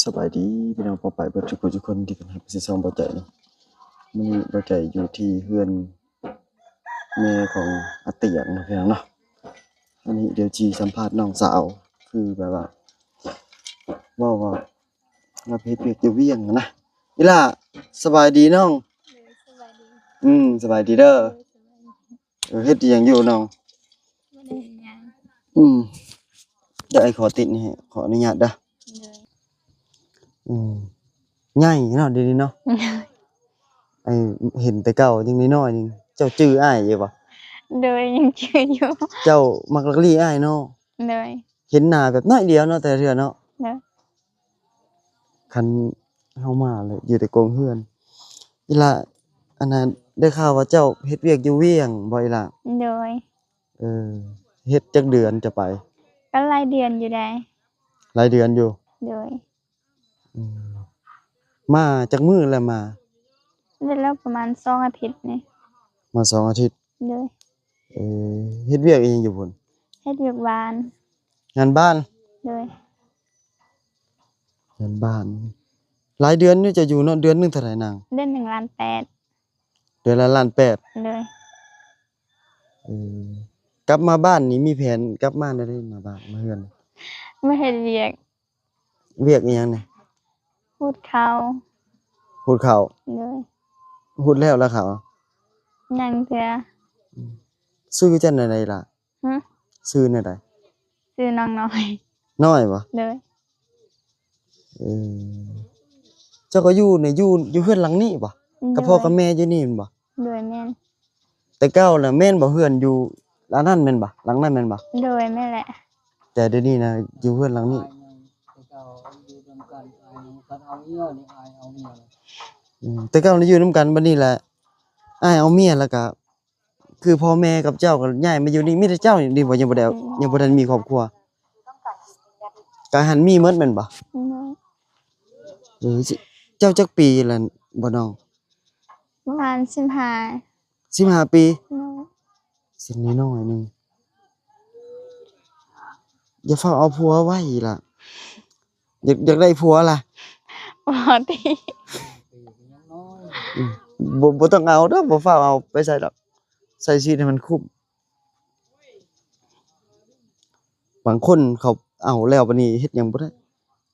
สบายดีพี่น้องป้องไปเบิดทุกคนที่เป็นฮักสิซองบ่ใจเนาะมื้อนี้บ่ใจอยู่ที่เฮือนแม่ของอาเตียงเนาะพี่น้องเนาะอันนี้เดี๋ยวจีสัมภาษณ์น้องสาวคือแบบว่าเว้าว่ามาเฮ็ดเวียกอยู่เวียงนะอีหล่าสบายดีน้องสบายดีสบายดีเด้อเฮ็ดอิหยังอยู่น้องบ่ได้เฮ็ดหยังอืมเดี๋ยวไอ้ขอติดนี่ให้ขออนุญาตเด้อเลยอืมใหญ่เนาะเดี๋ยวนี้เนาะไอ้เห็นแต่เก่าจังน้อยๆนึงเจ้าจื้ออ้ายอยู่บ่ เลยยังชื่ออยู่เจ้ามักลักลี่อ้ายเนาะเลยเห็นหน้าแบบน้อยเดียวเนาะแต่เทื่อเนาะเลยคันเฮามาเลยอยู่แต่กรงเฮือนอีหล่าอันนั้นได้ข่าวว่าเจ้าเฮ็ดเวียกอยู่เวียงบ่อีหล่าเลยเออเฮ็ดจักเดือนจะไปก็รายเดือนอยู่ได้หลายเดือนอยู่เลยอืมมาจักมื้อแล้วมาได้แล้วประมาณ2อาทิตย์นี่มา2อาทิตย์เลย เออเฮ็ดเวียกอิหยังอยู่พุ่นเฮ็ดเวียกบ้าน งานบ้านเลย งานบ้านหลายเดือนนี่จะอยู่เนาะเดือนหนึงเท่าไหร่นางเดือน1.8 ล้านเดือนละ1.8 ล้านเลย เออกลับมาบ้านนี่มีแผนกลับมาได้มาบ้านมาเฮือน มาเฮ็ดเวียกเวียกอีหยังนี่พูดเขาหุดข้าว เลย หุดแล้วข้าวยังเทื่อชื่อจั่นใดล่ะหึชื่อแนวใดชื่อน้องน้อยน้อยบ่ เลย เออเจ้าก็อยู่นี่อยู่เฮือนหลังนี้บ่กับพ่อกับแม่อยู่นี่แม่นบ่ เลยแม่นแต่เก่าน่ะแม่นบ่เฮือนอยู่หลังนั้นแม่นบ่หลังนั้นแม่นบ่ เลยแม่นแหละ แต่เดี๋ยวนี้น่ะอยู่เฮือนหลังนี้แต่เก่านี่อยู่นํกันบัดนี้แหละอ้ายเอาเมียแล้วก็คือพ่อแม่กับเจ้าก็ย้ายมาอยู่นี่มีแต่เจ้านี่บ่ยังบ่ได้ยังบ่ทันมีครอบครัวก็หันมีหมดแม่นบ่สิเจ้าจักปีแล้วบ่น้องประมาณ15 ปี เลย สิ่งน้อยๆหนึงอย่าเฝ้าเอาผัวไว้ล่ะอยากได้ผัวล่ะ ปกติ อืมบ่ต้องเอาเด้อบ่ฟ้าวเอาไปใส่ดอกใส่ชีวิตให้มันคุ้มบางคนเขาเอาแล้วบัดนี้เฮ็ดหยังบ่ได้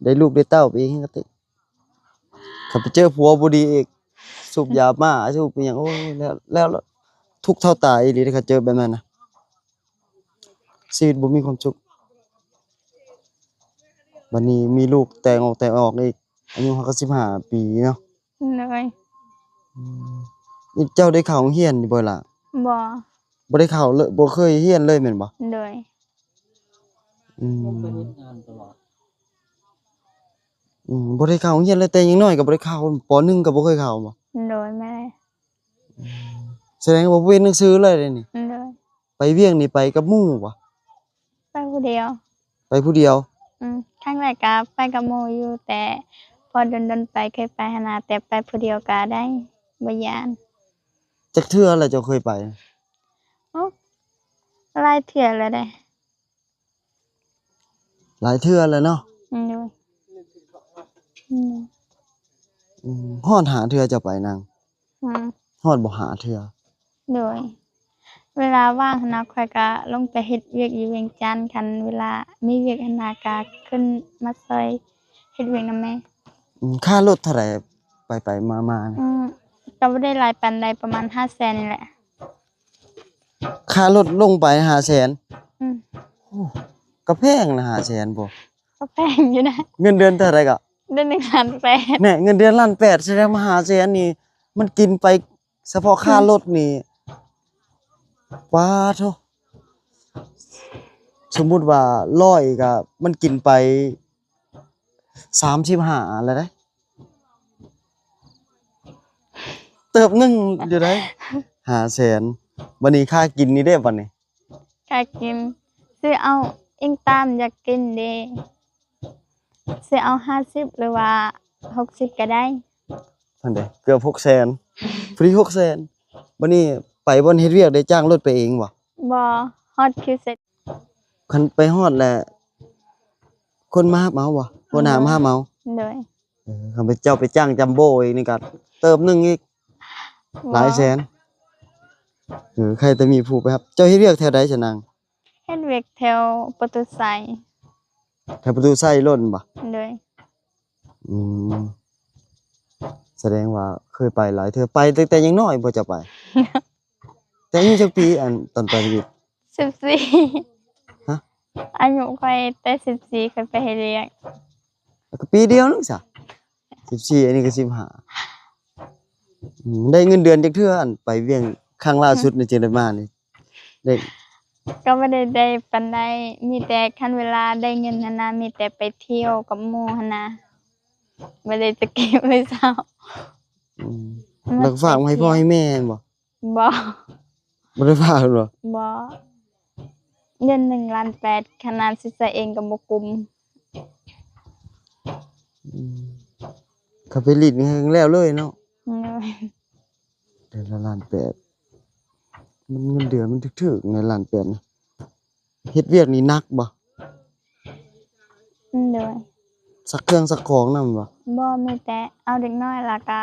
ได้ลูกได้เต้าไปเองก็ติเขาไปเจอผัวบ่ดีอีกสูบยามาสูบอิหยังโอ้ยแล้วทุกข์เท่าตายอีหลีเด้อเขาเจอแบบนั้นน่ะชีวิตบ่มีความสุขบัดนี้มีลูกแต่งออกอีกอายุเขาก็15 ปีเนาะ เลย อืมนี่เจ้าได้เข้าโรงเรียนอยู่บ่ล่ะ บ่ บ่ได้เข้าเลยบ่เคยเรียนเลยแม่นบ่เลย อืมบ่ได้เข้าโรงเรียนเลยแต่ยังน้อยก็บ่ได้เข้าป.1 ก็บ่เคยเข้าบ่เลยแม่ แสดงว่าบ่เรียนหนังสือเลยเด้นี่เลย ไปเวียงนี่ไปกับหมู่บ่ไปผู้เดียว ไปผู้เดียวครั้งแรกก็ไปกับหมู่อยู่แต่พอดนๆไปเคยไปหั้นน่ะแต่ไปผู้เดียวก็ได้บ่ย้าน จักเทื่อแล้วเจ้าเคยไปโอ้หลายเทื่อแล้วเด้หลายเทื่อแล้วเนาะเลยมฮอดหาเทื่อเจ้าไปนางอืม ฮอดบ่หาเทื่อเลยเวลาว่างหั้นน่ะข้อยก็ลงไปเฮ็ดเวียกอยู่เวียงจันทน์คันเวลามีเวียกหั้นน่ะก็ขึ้นมาช่วยเฮ็ดเวียกนำแม่ค่ารถเท่าไรไปมาๆนี่ก็บ่ได้หลายปานใดประมาณ500,000นี่แหละค่ารถลงไป500,000อืมโอ้ก็แพงนะ500,000บ่ ก็แพงอยู่นะ เงินเดือนเท่าไรก็เดือน1.8 แน่เงินเดือน1.8 แสดงว่า500,000นี่มันกินไปเฉพาะค่ารถนี่ป๊าโธ่สมมุติว่า100ก็มันกินไป35แล้วเด้เติบหนึงอยู่ได้500,000บัดนี้ค่ากินนี่เด้บัดนี้ค่ากินซื้อเอาอิงตามอยากกินเด้ซื้อเอา50หรือว่า60ก็ได้นั่นเด้เกือบ600,000ฟรี600,000บัดนี้ไปบ่อนเฮ็ดเวียกได้จ้างรถไปเองบ่บ่ฮอดคิวเสร็จคันไปฮอดแล้วคนมารับเอาบ่หัวหน้ามารับเอา โดย ข้าพเจ้าไปจ้างจัมโบ้อีกนี่ก็เติมหนึงอีกหลายแสนใครจะมีผู้ไปครับ เจ้าเฮ็ดเวียกแถวใดซะนาง เฮ็ดเวียกแถวประตูไส แถวประตูไส้ล้นบ่ โดย อืมแสดงว่าเคยไปหลายเทื่อไปตั้งแต่ยังน้อยบ่จะไป แต่อายุจักปีอันตอนไปชีวิต 14 ฮะ อายุข้อยแต่14ข้อยไปเฮ็ดเวียก แล้วก็ปีเดียวนึงซะ14อันนี้ก็15ได้เงินเดือนจักเทื่ออันไปเวียงครั้งล่าสุดนี่จึงได้มานี่ได้ ก็บ่ได้ปานใดมีแต่คันเวลาได้เงินหั้นนะมีแต่ไปเที่ยวกับหมู่หั้นนะบ่ได้จะเก็บไว้เช้า อืมแล้วก็ฝากมาให้พ่อให้แม่บ่ บ่ บ่ได้ฝากบ่ บ่เงิน1.8 ล้านขนาดสิใช้เองก็บ่กุม อืมถ้าไปลิ้นแฮงแล้วเลยเนาะ โดย เดือนละ1.8 ล้านมันเงินเดือนมันถึกๆใน1.8 ล้านนะเฮ็ดเวียกนี่หนักบ่ โดย ซักเครื่องซักของนำบ่ บ่มีแต่เอาเด็กน้อยแล้วก็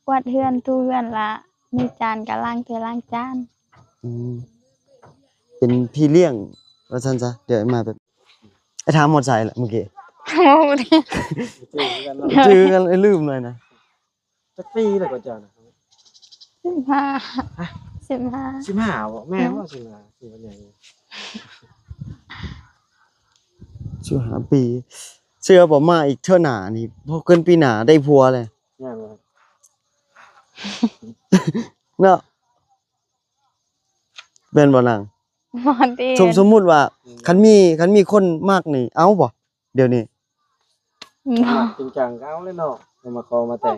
กวาดเรือนถูเรือนและมีจานก็ล้างถ้วยล้างจาน อืมเป็นพี่เลี้ยงว่าซั่นซะเดี๋ยวมาแบบไอ้ถามหมดสายแหละเมื่อกี้ โอ้โห ชื่อกันไอ้ลืมเลยนะ จักปีแล้วก็เจ้านะ 15 15บ่แม่ว่า15สิว่าใหญ่ ชื่อหาปีเชื่อบ่มาอีกเทื่อหน้านี่พอเกินปีหน้าได้ผัวเลย ย่างบ่ เนาะแม่นบ่นาง หมอตี สมมุติว่าคันมีคนมากนี่เอาบ่เดี๋ยวนี้ บ่ จริงจังก็เอาเลยเนาะเอามาขอมาแต่ง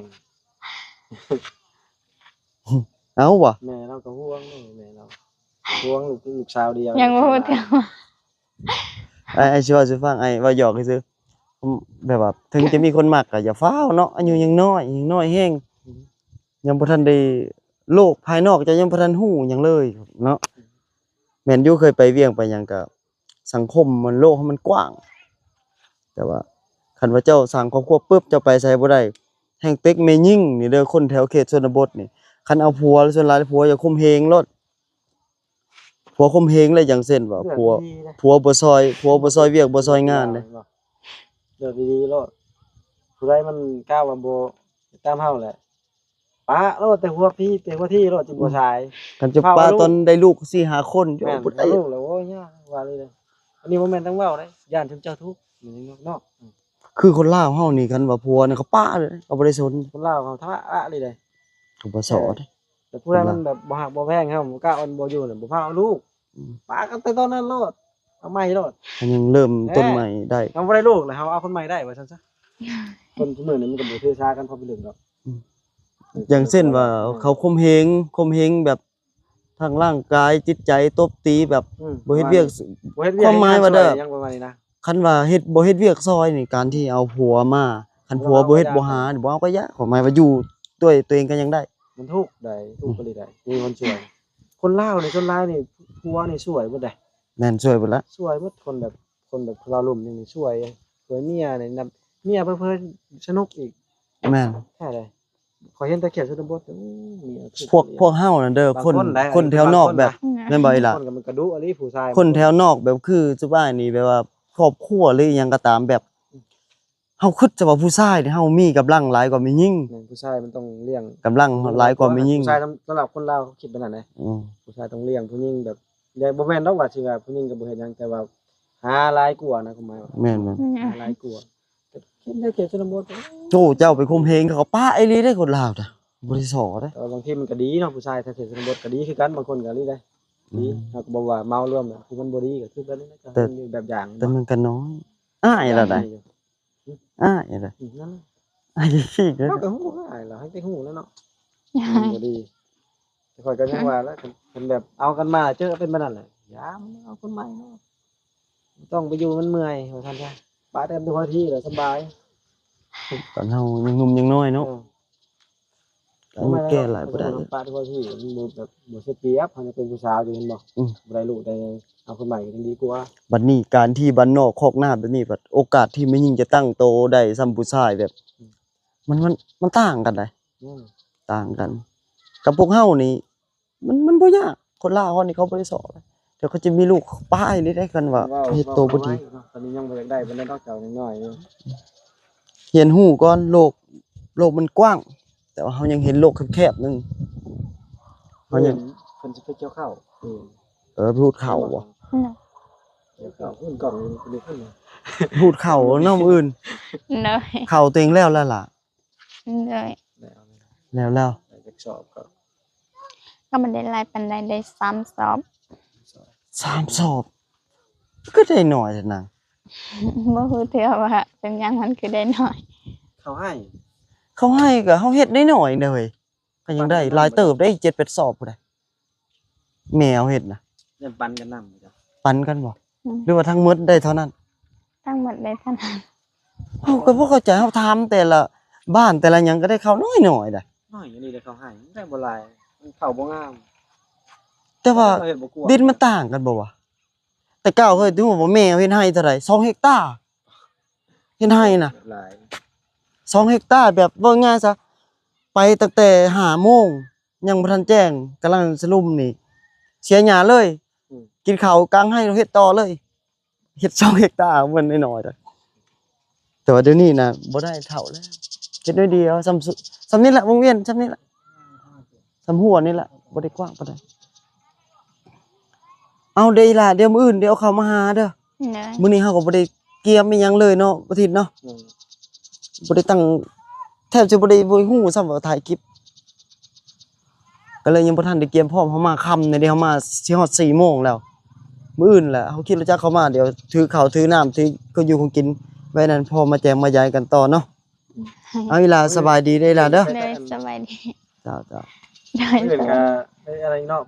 เอาบ่ แม่เราก็ห่วงนี่แม่เราห่วงลูกสาวเดียว ยังบ่ฮู้ถึงว่า ไอ้สิว่าสิฟังไอ้ว่าหยอกซื่อๆแบบว่าถึงจะมีคนมักก็อย่าฟ้าวเนาะอายุยังน้อยแฮงยังบ่ทันได้โลกภายนอกจะยังบ่ทันฮู้หยังเลยเนาะแม่นอยู่เคยไปเวียงไปหยังก็สังคมมันโลกมันกว้าง แต่ว่าคันว่าเจ้าสร้างครอบครัวปึ๊บเจ้าไปไสบ่ได้แฮ่งเป็กแม่ยิ่งนี่เด้อคนแถวเขตชนบทนี่คันเอาผัวส่วนหลายผัวอย่าข่มเหงโลดผัวข่มเหงเลยอย่างเช่นว่าผัวบ่ซอยเวียกบ่ซอยงานเด้ เลือกดีๆโลดผู้ใดมันกล้าว่าบ่ตามเฮาแหละป้าโลดแต่หัวพี่แต่หัวที่โลดจิบ่ชาย คันจะป้าตอนได้ลูก4-5คนอยู่ แม่น บ่ ได้ ได้ ลูกแล้วโอ้ยยากว่าเลยอันนี้บ่แม่นทั้งเว้าเด้ย่านถึงเจ้าทุกข์นี่เนาะ คือคนลาวเฮานี่คันว่าผัวนี่เขาป้าเลยเขาบ่ได้สน คนลาวเขาทะอะเลยเด้ เขาบ่สอเด้ แต่ผู้ใดมันแบบบ่ฮักบ่แพงเฮาบ่กล้าอ่อนบ่อยู่น่ะบ่พาเอาลูกป้ากันแต่ตอนนั้นโลดเอาใหม่โลด มันยังเริ่มต้นใหม่ได้ เฮาบ่ได้ลูกแล้วเฮาเอาคนใหม่ได้ว่าซั่นซะคนทุกมื้อนี้มันก็บ่ถือสากันพอเป็นเรื่องดอก อย่างเช่นว่าเขาข่มเหงแบบทางร่างกายจิตใจตบตีแบบบ่เฮ็ดเวียก บ่เฮ็ดเวียก ความหมายว่าเด้อ ยังประมาณนี้นะ คันว่าบ่เฮ็ดเวียกซอยนี่การที่เอาผัวมาคันผัวบ่เฮ็ดบ่หานี่บ่เอาก็ยะความหมายว่าอยู่ด้วยตัวเองก็ยังได้ มันทุกข์ได้ทุกข์ก็เลยได้มีคนช่วยคนลาวนี่คนลาวนี่ผัวนี่ช่วยบ่ได้ แม่นช่วยเบิดละ ช่วยหมดคนแบบเราลุ่มนี่ช่วยเมียนี่นำเมียเพิ่นสนุกอีก แม่น แท้เลยขอยเห็นแต่เขียนชนบทเมียทุกข์ พวกเฮาน่ะเด้อบ าง คน คนได้ คนแถวนอกแบบแม่นบ่อีหล่ะ คนก็มันกระดุอะลิผู้ชาย คนแถวนอกแบบคือสุบ้านนี่แบบว่าครอบครัวหรืออิหยังก็ตามแบบเฮาคิดจะว่าผู้ชายนี่เฮามีกำลังหลายกว่าแม่หญิง แม่นผู้ชายมันต้องเลี้ยง กำลังหลายกว่าแม่หญิง ผู้ชายสำหรับคนลาวเขาคิดแบบนั้นนะ อืม ผู้ชายต้องเลี้ยงผู้หญิงแบบอย่าบ่แม่นดอกว่าสิว่าผู้หญิงก็บ่เฮ็ดหยังแต่ว่าหาหลายกว่านะก็หมายว่า แม่น หาหลายกว่าแต่คิดได้เขียนชนบท ๆโจ้เจ้าไปข่มเหงเขาป้าไอ้ลีได้คนลาวจ้ะบ่ได้สอเด้ บางทีมันก็ดีเนาะผู้ชายถ้าเขียนชนบทก็ดีคือกันบางคนก็ดีได้ดีเราก็บ่ว่าเมาร่วมน่ะคือมันบ่ดีก็คือแบบนี้นะก็มันอยู่แบบอย่าง แต่มันก็น้อยอ้ายล่ะได้อ้ายล่ะ นั่น อ้ายขี้เด้อ เราก็ฮู้อ้ายเราให้ไปฮู้แล้วเนาะบ่ดีแต่ข่อยก็ยังว่าแล้วคันแบบเอากันมาเจอเป็นแบบนั้นแหละอย่ามันเอาคนใหม่เนาะต้องไปอยู่มันเมื่อยว่าซั่นซะป้าแต่ตัวที่แล้วสบาย ตอนเฮายังหนุ่มยังน้อยเนาะมันแก้หลายบ่ได้ ป้าตัวที่มันบ่แบบบ่เสียเปรียบเฮาจะเป็นผู้สาวอยู่เห็นบ่บ่ได้ลูกได้ เอาคนใหม่ก็ยังดีกว่า บัดนี้การที่บ้านนอกคอกนาแบบนี้บัดโอกาสที่แม่หญิงจะตั้งโตได้ซ้ำผู้ชายแบบ มันต่างกันได้ อืม ต่างกัน กับพวกเฮานี่มันบ่ยากคนลาวเฮานี่เขาบ่ได้สอนเดี๋ยวเขาจะมีลูกป้ายนี่ได้กันว่าเฮ็ดโตบ่ดี ตอนนี้ยังบ่ได้บ่ได้นอกจากน้อยๆอยู่ เรียนรู้ก่อนโลกมันกว้าง แต่ว่าเฮายังเห็นโลกแคบๆนึงเฮายัง เพิ่นสิไปเกี่ยวข้าว พูดเข้าบ่ เกี่ยวข้าวเพิ่นกล่องนี่เพิ่น พูดเข้าน้ำอื่น เลย เข้าตัวเองแล้วล่ะ เลย แล้ว ไปจักสอบก็ ก็มันได้หลายปานใดได้3สอบ 3 สอบ ก็ได้น้อยจังนาง บ่ฮู้เทื่อว่าเป็นหยังมันคือได้น้อย เขาให้ เขาให้ก็เฮาเฮ็ดได้น้อยเด้อเว้ยก็ยังได้หลายเติบได้7-8 สอบพุ่นน่ะแมวเฮ็ดน่ะ เล่นปันกันนำจ้ะ ปันกันบ่หรือว่าทั้งหมดได้เท่านั้น ทั้งหมดได้เท่านั้น เฮาก็บ่เข้าใจเฮาถามแต่ละบ้านแต่ละหยังก็ได้เข้าน้อยๆได้ น้อยอันนี้ได้เขาให้ได้บ่หลายมันเข้าบ่งาม แต่ว่า เฮ็ดบ่กลัว ดินมันต่างกันบ่วะแต่เก่าเคยดูว่าแม่เฮ็ดให้เท่าไหร่2 เฮกตาร์เฮ็ดให้น่ะ หลาย 2 เฮกตาร์แบบว่าง่ายซะไปตั้งแต่5 โมงยังบ่ทันแจ้งกำลังสรุมนี่เสียหญ้าเลย กินข้าวกลางให้เราเฮ็ดต่อเลยเฮ็ด2 เฮกตาร์มันน้อยๆเด้อแต่ว่าเดี๋ยวนี้น่ะบ่ได้เท่าแล้วเฮ็ดน้อยเดียวซ้ำนี่แหละวงเวียนซ้ำนี่แหละซ้ำหัวนี่แหละบ่ได้กว้างปานใดเอาเด้ล่ะเดี๋ยวมื้ออื่นเดี๋ยวเอาเข้ามาหาเด้อ เลย มื้อนี้เฮาก็บ่ได้เกียมอีหยังเลยเนาะบ่ทิศเนาะ อืม บ่ได้ตั้งแทบจะบ่ได้ฮู้ซ้ำว่าถ่ายคลิปก็เลยยังบ่ทันได้เกียมพร้อมเฮามาค่ำในเดี๋ยวเฮามาสิฮอด4 โมงแล้วมื้ออื่นแหละเฮาคิดว่าจะเข้ามาเดี๋ยวถือข้าวถือน้ำถือก็อยู่ของกินไว้นั่นพอมาแจงมายายกันต่อเนาะเอาอีหลาสบายดีเด้ออีหลาเด้อ เลยสบายดี จ้า เลย เพิ่นก็ได้อะไรนอก